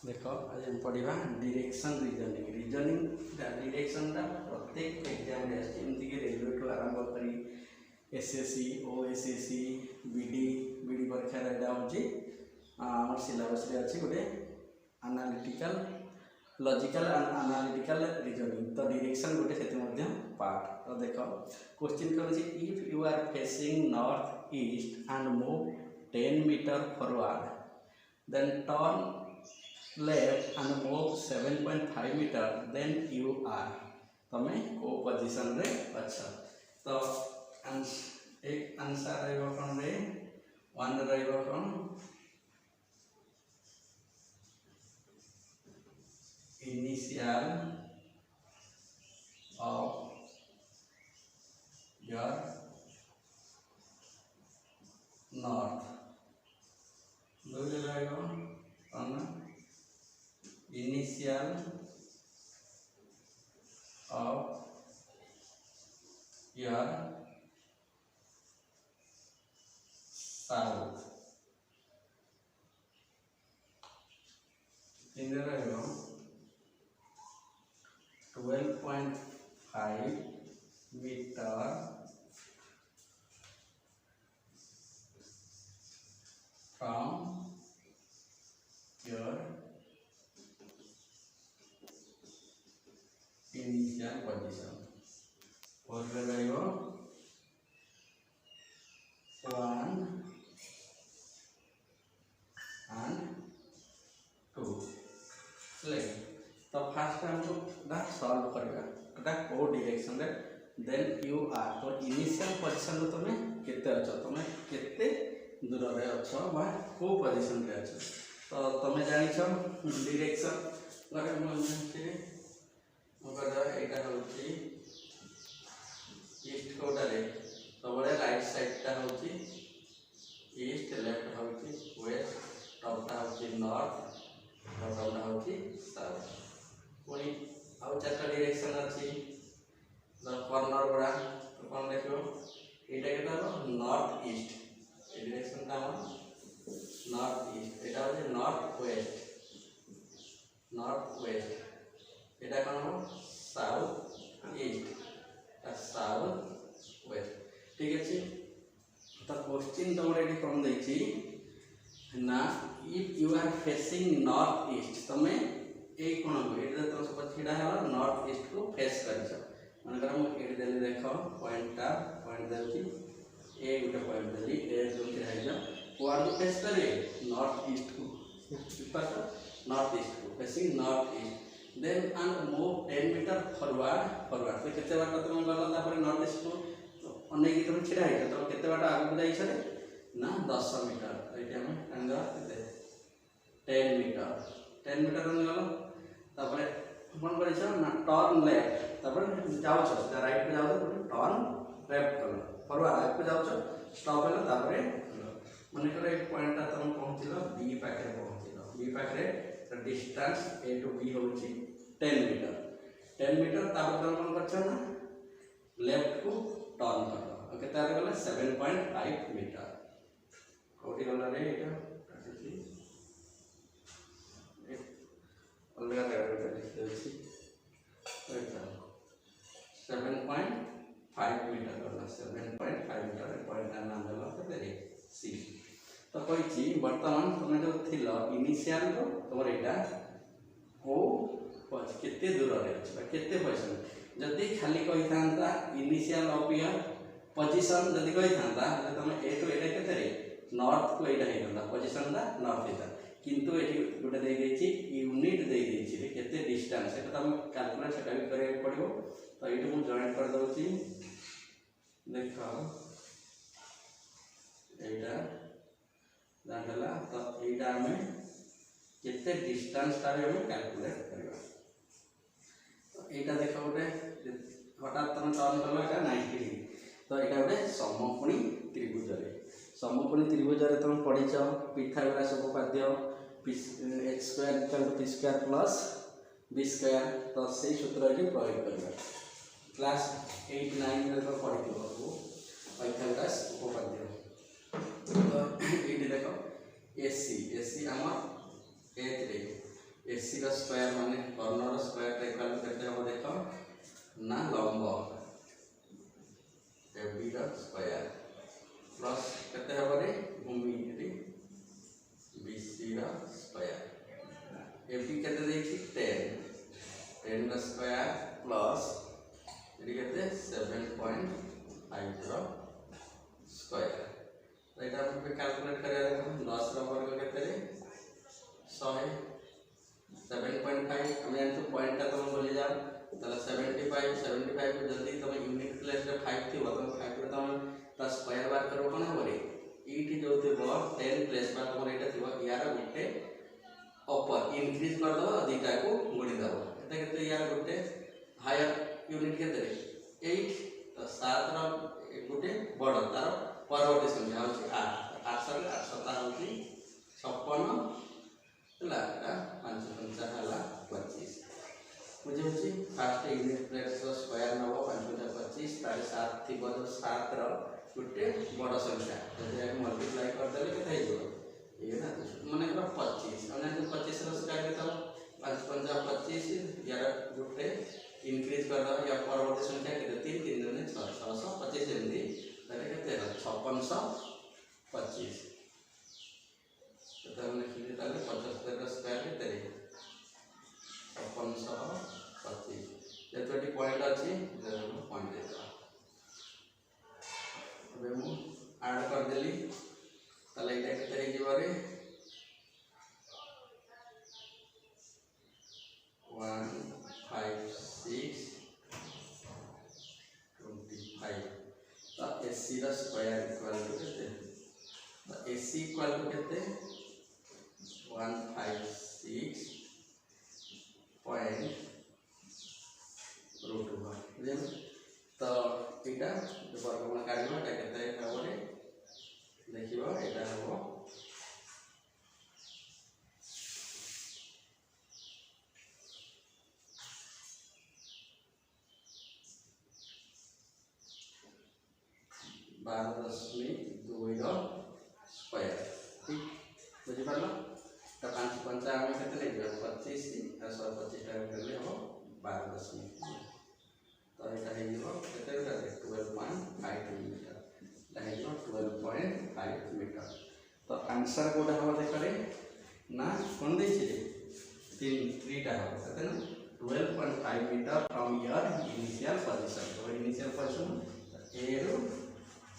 देख आज हम पढ़ा डायरेक्शन रीजनिंग रीजनिंग डायरेक्शन प्रत्येक एग्जाम आमती रेलवे ठू आरंभ कर एसएससी ओएसएससी बीडी परीक्षा यहाँ हूँ सिलेबस अच्छी गोटे analytical logical and analytical reasoning तो डायरेक्शन गोटे से पार्ट तो देख क्वेश्चन कर if you are facing north east and move 10 metre forward then turn left and move 7.5 metre then you are तमें को पोजीशन रे अच्छा तो एक आंसर रहिबो कोन रे 1 रहिबो कोन इनिशियल ऑफ योर नॉर्थ दो रहिबो कोन initial of your south in the 12.5 meter from your initial position और रहेगा 1 and 2 तो फास्ट हमको सॉल्व करवा को डायरेक्शन रे देन यू आर तो इनिशियल पोजीशन रो तुम केते अछ तुम केते दूर रे अछ बा को पोजीशन रे अछ तो तुम जानि छ डायरेक्शन गरे मन यहाँ हूँ ईस्ट कौटे सब राइट साइडटा हूँ ईस्ट लेफ्ट हूँ वेस्ट टपटा हूँ नॉर्थ बटमटा हूँ साउथ पुणी आउ 4टा डायरेक्शन अच्छी कॉर्नर गुड़ा तो कौन देख यहाँ के north east direction north east यहाँ हूँ नॉर्थ वेस्ट এটা কোন সাউথ ইস্ট আর সাউথ ওয়েস্ট ঠিক আছে তো क्वेश्चन তোমরা এটি কোন দেইছি না if you are facing north east তুমি এই কোন এটা তো সব ছিড়া হলো নর্থ ইস্ট को फेस करछ মানে করম এটি দেলি দেখো পয়েন্ট দেউছি ए গোটে পয়েন্ট দেলি ए जोंति रहइजा কোয়ার को फेस करे नॉर्थ ईस्ट को नॉर्थ ईस्ट को facing north east then and move 10 meter forward तो केते बाटा तुम गला तापर नॉर्थ ईस्ट को अनेक तुम छिड़ा है तो केते बाटा आगु जाई छरे ना 10 मीटर एटी हम अंगा केते 10 मीटर हम गलो तापर कोन करे छ ना टर्न लेफ्ट तापर जाउ छ सीधा राइट पे जाउ तो टर्न लेफ्ट करो फॉरवर्ड आगु जाउ छ स्टॉप होला तापर माने करे एक पॉइंट ता तुम पहुंचिलो बी पाखे पहुंचिलो बी पाखे डिस्टेंस ए टू बी होची 10 मीटर तापर तुम कोन करछ ना लेफ्ट को टर्न करो ओके तार गला 7.5 मीटर कोठी गला रे एटा काटिछि अलगा अलगा लिख देछि एटा 7.5 मीटर गला 7.5 मीटर पॉइंट नाम गला केते सी तो कही बर्तमान तुम जो थी इनिशियल तुम यहाँ को केते दूर केते पैसा जदि खाली कही था इनिशियल ऑफ योर पोजीशन जदि कही था तुम ए टू एटा केते नॉर्थ को एटा होता पोजीशन दा नॉर्थ होता किंतु ये गोटे दे देछि यूनिट दे देछि केते डिस्टेंस एटा तुम कैलकुलेट सेटा भी करे पड़िबो तो एटा मु जॉइन कर दउछि देखो एटा जानला तो एटा में केते डिस्टेंस तारे हम कैलकुलेट करबा तो एटा देखो गोटे हठात तुम टर्न करला एटा 90 डिग्री तो एटा गोटे समकोणी त्रिभुज रे तुम पढिछ पिथागोरस उपपाद्य x square equal to p square plus b square तो सेही सूत्र एटी प्रयोग करबा क्लास 8 9 रे तो पढिथिबो पिथागोरस उपपाद्य तो ये देखो एसी आम ए3 एसी रो स्क्वायर माने कर्ण रो स्क्वायर इक्वल केते हो देखो ना लंब एबी रो स्क्वायर प्लस केते हो रे भूमि रे बीसी रो स्क्वायर एबी केते देखि 10 रो स्क्वायर प्लस एडी केते 7.5 रो स्क्वायर तो एटा हम कैलकुलेट करिया 10 रो वर्ग केते 100 7.5 हम जानते पॉइंट ता तुम बोली जाओ तला 75 को जल्दी तुम यूनिट प्लेस रे 5 थी तुम 5 रे तुम ता स्क्वायर बार करो कोन होरे ईटी जो थी 10 प्लेस बार तुम एटा थी यार गुटे अपर इंक्रीज कर दो दीटा को गुणी दो एटा केते यार गुटे हायर यूनिट केते 8 तो 7 रो गुटे बड़ तार परवर्ती संख्या होची 8 8 रे 8 7 होची 56 हला 5 5 हला 25 मुझे होची फर्स्ट यूनिट प्लेस रो स्क्वायर नबो 5 25 तारे 7 थी बो 7 रो गुटे बड़ संख्या जदि एक मल्टीप्लाई कर देले केते हेजो ये ना माने करो 25 हमने 25 रो स्क्वायर केते 5 5 25 यार गुटे इंक्रीज कर दो या परवर्ती संख्या केते 3 3 दुने 6 625 जल्दी तारे केते 5625 तो हमने लिखी ताले 75 रो स्क्वायर केते 5625 जेतोटी पॉइंट अछि पॉइंट देता अब हम ऐड कर देली ताले एटा केते हे जिवो रे 156 25 तो AC रो स्क्वायर इक्वल टू केते तो AC इक्वल टू केते 156 पॉइंट रूट 1 बुझे तो एटा जो वर्गमूल काढिबो एटा केते हबो रे देखिबो एटा हबो 12.2 रो स्क्वायर ठीक बुझि पारलो तो 5 5 हम केते ले 25 आ 125 टा करले हो 12.2 तो एटा हे जिवो केते रे 12.5 मीटर लागे 12.5 मीटर तो आंसर कोडा हवा देखले ना कोन दे छी 3 टा हो केते ना 12.5 metre from your initial position तो इनिशियल पोजीशन ए रो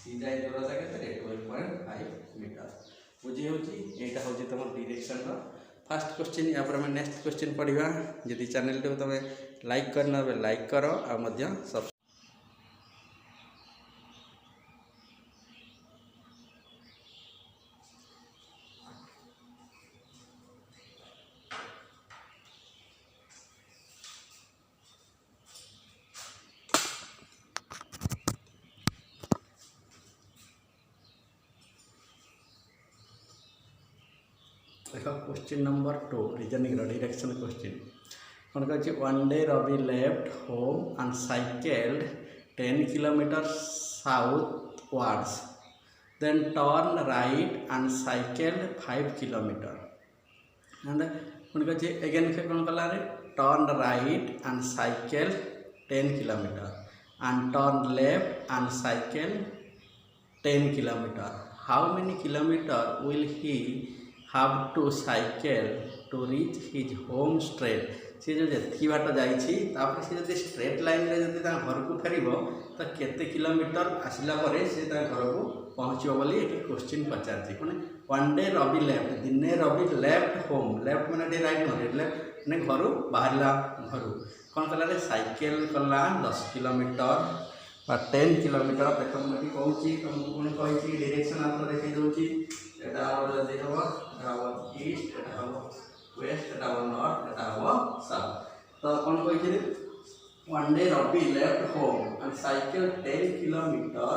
सीधा दूरता केते 12.5 मीटर बुझी होची एटा होची तमर डायरेक्शन रो फर्स्ट क्वेश्चन या पर हम नेक्स्ट क्वेश्चन पढिबा यदि चैनल तो तमे लाइक करना बे लाइक करो आ मध्य सब देखो question number 2 reasoning direction question कौन कहछि one day Ravi left home and cycled 10 kilometre southwards then turn right and cycled 5 kilometre and कौन कहछि अगेन से कौन कला रे turn right and cycled 10 kilometre and turn left and cycled 10 kilometre how many kilometre will he have to cycle to reach his home straight से जो जति बाट जाइछि तापर से जति स्ट्रेट लाइन रे जति ता घर को फेरिबो त केते किलोमीटर आसिला परे से ता घर को पहुंचियो बोली एटी क्वेश्चन पचारछि कोने वन डे रवि लेफ्ट दिने रवि लेफ्ट होम लेफ्ट माने डे राइट माने लेफ्ट ने घरु बाहरला घरु कोन कला रे साइकिल कला 10 किलोमीटर बा 10 किलोमीटर देखो मटी कहूची तुम कोन कहिछि डायरेक्शन आपन देखै दोची एटा और जदी हबो ईस्ट एटा हबो वेस्ट एटा हबो नॉर्थ एटा हबो साउथ तो कोन कहि रे one day Ravi left home and cycle 10 kilometre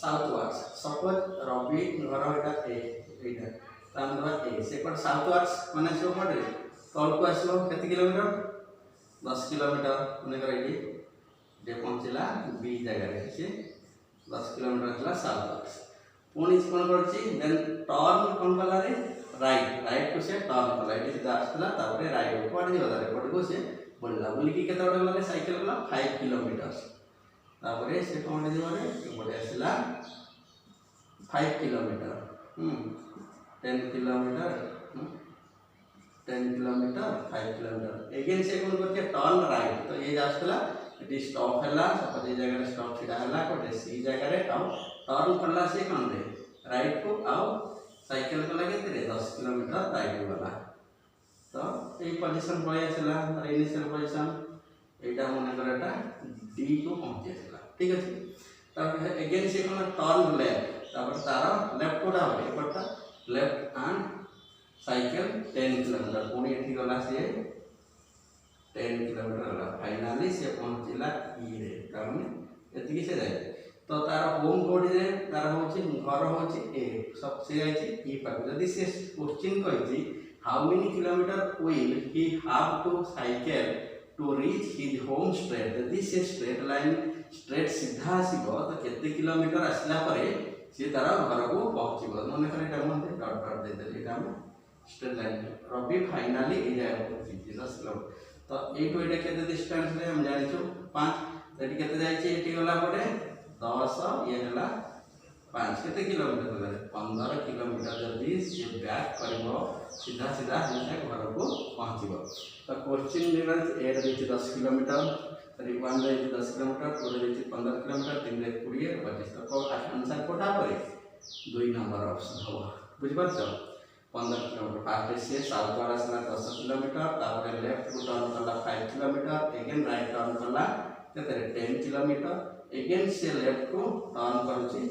southwards suppose Ravi घर एटा एटा तांदरा ए से पर साउथवर्ड्स माने से कोन रे तल को आसलो केते किलोमीटर 10 किलोमीटर माने कर एटी जे पहुंचला बी जगह रे से 10 किलोमीटर हला साउथवर्ड्स पुणी कौन करछि देन टर्न कौन कला रे राइट राइट को से टर्न कला एटी सीधा आसला तापर राइट को पड़ दियो तारे पड़ को से बोलला बोली कि केते बडे गले साइकिल गला 5 किलोमीटर तापर से कोन दियो रे बडे आसला 5 kilometre 10 kilometre 10 kilometre 5 kilometre again से कोन करके टर्न राइट तो ये आसला एटी स्टॉप हला सपोज ये जगह स्टॉप छिडा हला कोटे सी जगह रे टर्न करला से कोन रे राइट को आउ साइकिल को लगे तेरे 10 किलोमीटर राइट वाला तो ये पोजीशन पळे आसला और इनिशियल पोजीशन एटा मने करटा डी को पहुंचेला ठीक अछि तब अगेन से कोन टर्न लेफ्ट तब तार लेफ्ट कोडा हो एपटा लेफ्ट एंड साइकिल 10 किलोमीटर पुनी एठी गला से 10 किलोमीटर गला फाइनली से पहुंचला ई रे कारण एतिकी से जाय तो तार होम कोड रे तार होची घर होची ए सब से जाय छी ई पर जदी से क्वेश्चन कहती how many kilometre will he have to cycle to reach his home straight जदी से स्ट्रेट लाइन स्ट्रेट सीधा आसीबो तो केते किलोमीटर आसला परे से तार घर को पहुंचीबो माने करे एटा मन डॉट डॉट दे देली एटा हम स्ट्रेट लाइन रवि फाइनली ए जाय पहुंची 10 किलोमीटर तो ए टू एटा केते डिस्टेंस रे हम जानि छु 5 एटी केते जाय छी एटी गला परे 10 ये हला 5 केते किलोमीटर गला 15 किलोमीटर जदी से बैक करबो सीधा सीधा हम घर को पहुंचीबो तो क्वेश्चन डिफरेंस ए रे 10 किलोमीटर 1 रे 10 किलोमीटर 2 रे 15 किलोमीटर 3 रे 20 25 तो आंसर कोटा परे 2 नंबर ऑप्शन हो बुझ पाछो 15 किलोमीटर फास्ट से साउथ वाला से 10 किलोमीटर तापर लेफ्ट को टर्न करला 5 किलोमीटर अगेन राइट टर्न करला केते 10 किलोमीटर अगेन से लेफ्ट को टर्न करूची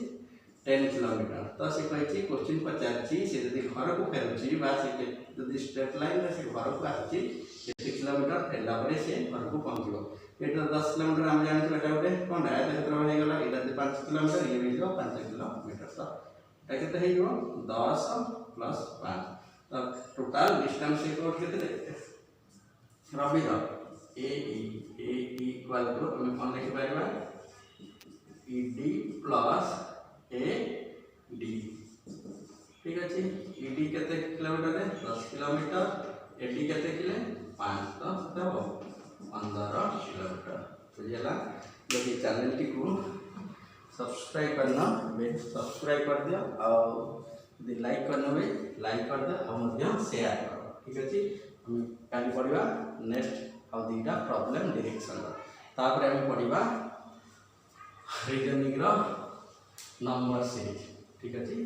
10 किलोमीटर तो से कहछि क्वेश्चन पचारछि से यदि घर को फेरुछि बा से यदि स्ट्रेट लाइन रे से घर को आछि केते किलोमीटर फेरला परे से घर को पहुंचिबो एटा 10 किलोमीटर हम जानि एटा गोटे कोन है तो केते हो गेला एटा 5 किलोमीटर ये भी 5 किलोमीटर तो एटा केते हे जो 10 प्लस 5 तो टोटल डिस्टेंस इक्वल केते रवि रो ए इक्वल टू हम कोन लिखि पाइबा ED प्लस AD ठीक अछि ED केते किलोमीटर है 10 किलोमीटर AD केते किले 5 तो सेटा हो 15 किलोमीटर बुझियला यदि चैनल टी को सब्सक्राइब करना सब्सक्राइब कर दियो और यदि लाइक करना बे लाइक कर दे और मध्य शेयर करो ठीक अछि हम काली पढिबा नेक्स्ट और दीटा प्रॉब्लम डायरेक्शन तापर हम पढिबा रीजनिंग रो नंबर सीरीज ठीक अछि।